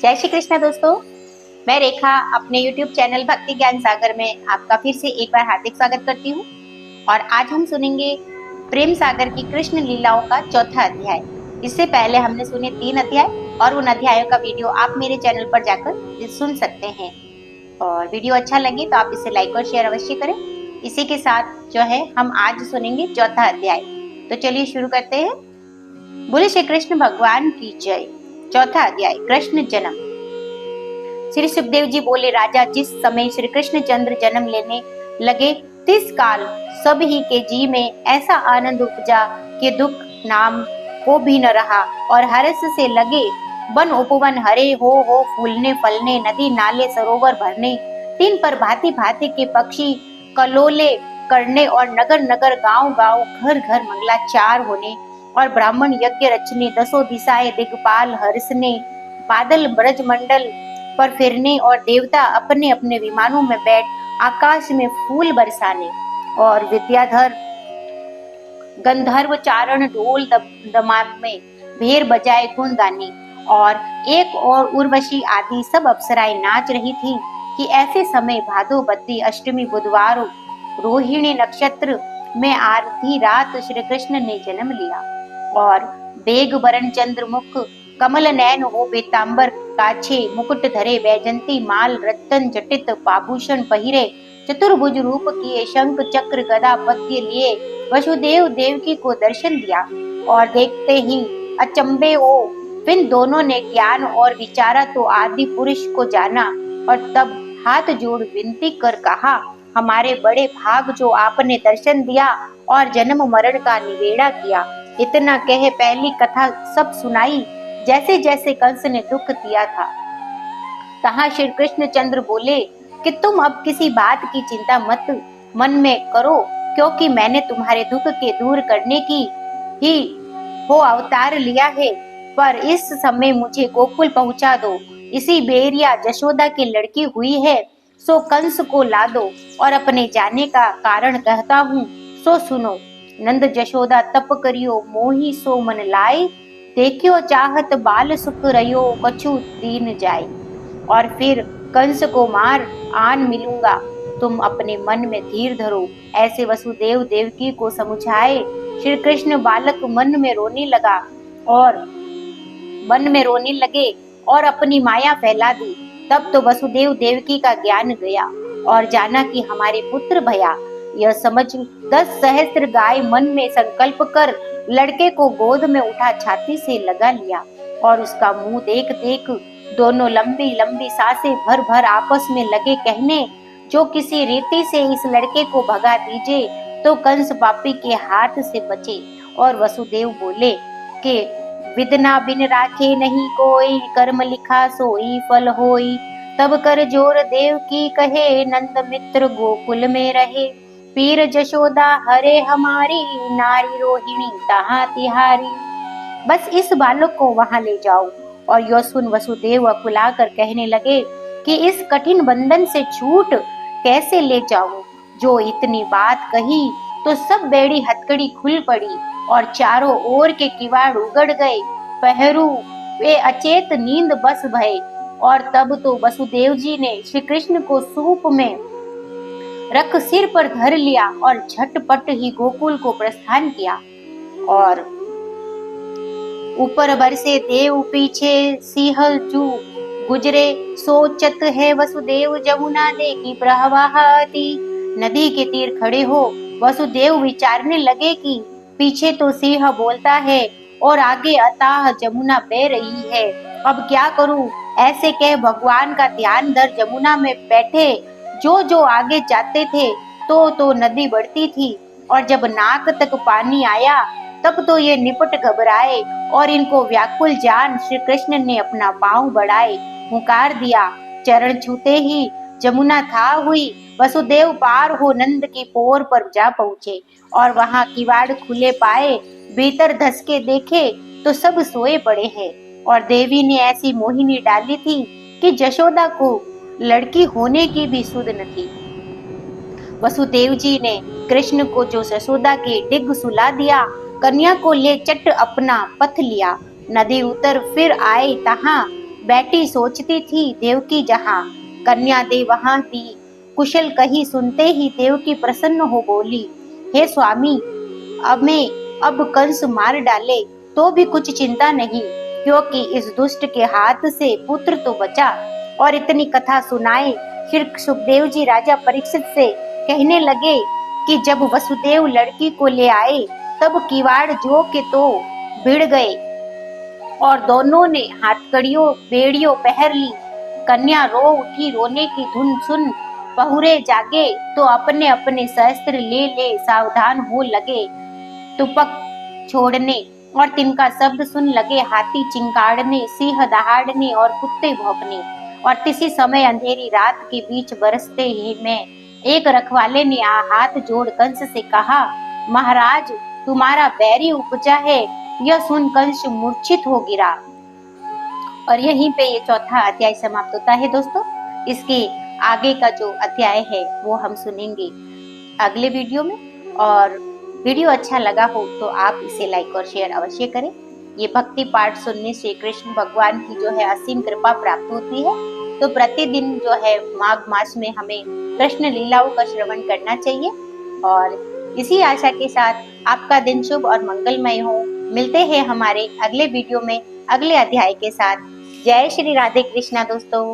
जय श्री कृष्ण दोस्तों, मैं रेखा अपने YouTube चैनल भक्ति ज्ञान सागर में आपका फिर से एक बार हार्दिक स्वागत करती हूँ। और आज हम सुनेंगे प्रेम सागर की कृष्ण लीलाओं का चौथा अध्याय। इससे पहले हमने सुने 3 अध्याय और उन अध्यायों का वीडियो आप मेरे चैनल पर जाकर सुन सकते हैं। और वीडियो अच्छा लगे तो आप इसे लाइक और शेयर अवश्य करें। इसी के साथ जो है हम आज सुनेंगे चौथा अध्याय। तो चलिए शुरू करते हैं। बोले श्री कृष्ण भगवान की जय। चौथा अध्याय, कृष्ण जन्म। श्री सुखदेव जी बोले, राजा, जिस समय श्री कृष्ण चंद्र जन्म लेने लगे तिस काल सब ही के जी में ऐसा आनंद उपजा कि दुख नाम को भी न रहा, और हर्ष से लगे वन उपवन हरे हो फूलने फलने, नदी नाले सरोवर भरने, तीन पर भांति भांति के पक्षी कलोले करने, और नगर नगर गांव गांव घर घर मंगलाचार होने, और ब्राह्मण यज्ञ रचने, दसों दिशाएं दिग्पाल हर्षने, बादल ब्रज मंडल पर फिरने, और देवता अपने अपने विमानों में बैठ आकाश में फूल बरसाने, और विद्याधर गंधर्व चारण ढोल दमाम में भेर बजाए गुण गाने, और एक और उर्वशी आदि सब अप्सराएं नाच रही थी कि ऐसे समय भादोबद्दी अष्टमी बुधवार रोहिणी नक्षत्र में आधी रात श्री कृष्ण ने जन्म लिया। और बेग बरन चंद्रमुख कमल नयन हो पीतांबर काछे, मुकुट धरे वैजंती माल रत्न जटित पाभूषण पहिरे, चतुर्भुज रूप किए शंख चक्र गदा पद्य लिए वसुदेव देवकी को दर्शन दिया। और देखते ही अचंबे हो फिर दोनों ने ज्ञान और विचारा तो आदि पुरुष को जाना, और तब हाथ जोड़ विनती कर कहा, हमारे बड़े भाग जो आपने दर्शन दिया और जन्म मरण का निवेड़ा किया। इतना कहे पहली कथा सब सुनाई, जैसे जैसे कंस ने दुख दिया था। तहाँ श्री कृष्ण चंद्र बोले कि तुम अब किसी बात की चिंता मत मन में करो, क्योंकि मैंने तुम्हारे दुख के दूर करने की ही हो अवतार लिया है। पर इस समय मुझे गोकुल पहुंचा दो। इसी बेरिया जशोदा की लड़की हुई है, सो कंस को ला दो, और अपने जाने का कारण कहता हूँ, सो सुनो। नंद जशोदा तप करियो मोही सो मन लाए, देखियो चाहत बाल सुख रहियो कछु दीन जाए। और फिर कंस को मार आन मिलूंगा, तुम अपने मन में धीर धरो। ऐसे वसुदेव देवकी को समझाए श्री कृष्ण बालक मन में रोने लगे और अपनी माया फैला दी। तब तो वसुदेव देवकी का ज्ञान गया और जाना कि हमारे पुत्र भया। यह समझ 10 सहस्त्र गाय मन में संकल्प कर लड़के को गोद में उठा छाती से लगा लिया, और उसका मुंह देख देख दोनों लंबी लंबी सांसें भर भर आपस में लगे कहने, जो किसी रीति से इस लड़के को भगा दीजिए तो कंस पापी के हाथ से बचे। और वसुदेव बोले कि विदना बिन राखे नहीं कोई, कर्म लिखा सोई फल होई। तब कर जोर देव की कहे, नंद मित्र गोकुल में रहे। पीर जशोदा हरे हमारी, नारी रोहिणी तहाँ तिहारी। बस इस बालक को वहां ले जाओ। और यो सुन वसुदेव अकुलाकर कहने लगे कि इस कठिन बंधन से छूट कैसे ले जाऊं। जो इतनी बात कही तो सब बेड़ी हथकड़ी खुल पड़ी, और चारों ओर के किवाड़ उगड़ गए। पहरू वे अचेत नींद बस भये। और तब तो वसुदेव जी ने श्री कृष्ण को सूप में रख सिर पर धर लिया और झटपट ही गोकुल को प्रस्थान किया। और ऊपर बरसे देव पीछे सिंहल जू गुजरे, सोचत है वसुदेव जमुना देखी प्रवाहती। नदी के तीर खड़े हो वसुदेव विचारने लगे कि पीछे तो सिंह बोलता है और आगे अथाह जमुना बह रही है, अब क्या करूं। ऐसे कह भगवान का ध्यान धर जमुना में बैठे। जो जो आगे जाते थे तो नदी बढ़ती थी, और जब नाक तक पानी आया तब तो ये निपट घबराए, और इनको व्याकुल जान श्री कृष्ण ने अपना पांव बढ़ाए हुंकार दिया। चरण छूते ही जमुना था हुई। वसुदेव पार हो नंद की पोर पर जा पहुँचे, और वहां किवाड़ खुले पाए। भीतर धसके देखे तो सब सोए पड़े हैं, और देवी ने ऐसी मोहिनी डाली थी कि जशोदा को लड़की होने की भी सुध न थी। वसुदेव जी ने कृष्ण को जो जशोदा के डिग सुला दिया, कन्या को ले चट अपना पथ लिया। नदी उतर फिर आए तहाँ बैठी सोचती थी देवकी जहाँ, कन्या दे वहां दी, कुशल कही सुनते ही देवकी प्रसन्न हो बोली, हे स्वामी, अब कंस मार डाले तो भी कुछ चिंता नहीं, क्योंकि इस दुष्ट के हाथ से पुत्र तो बचा। और इतनी कथा सुनाए फिर सुखदेव जी राजा परीक्षित से कहने लगे कि जब वसुदेव लड़की को ले आए तब किवाड़ जो के तो भिड़ गए और दोनों ने हाथकड़ियों बेड़ियों पहर ली। कन्या रो उठी, रोने की धुन सुन बहुरे जागे तो अपने अपने शस्त्र ले सावधान हो लगे, तुपक छोड़ने और तिनका शब्द सुन लगे हाथी चिंकाड़ने, सिंह दहाड़ने और कुत्ते भौंकने। और किसी समय अंधेरी रात के बीच बरसते ही में एक रखवाले ने हाथ जोड़ कंस से कहा, महाराज, तुम्हारा बैरी उपजा है। यह सुन कंस मूर्छित हो गिरा। और यहीं पे ये चौथा अध्याय समाप्त होता है दोस्तों। इसके आगे का जो अध्याय है वो हम सुनेंगे अगले वीडियो में। और वीडियो अच्छा लगा हो तो आप इसे लाइक और शेयर अवश्य करें। ये भक्ति पाठ सुनने से कृष्ण भगवान की जो है असीम कृपा प्राप्त होती है। तो प्रतिदिन जो है माघ मास में हमें कृष्ण लीलाओं का श्रवण करना चाहिए। और इसी आशा के साथ आपका दिन शुभ और मंगलमय हो। मिलते हैं हमारे अगले वीडियो में अगले अध्याय के साथ। जय श्री राधे कृष्णा दोस्तों।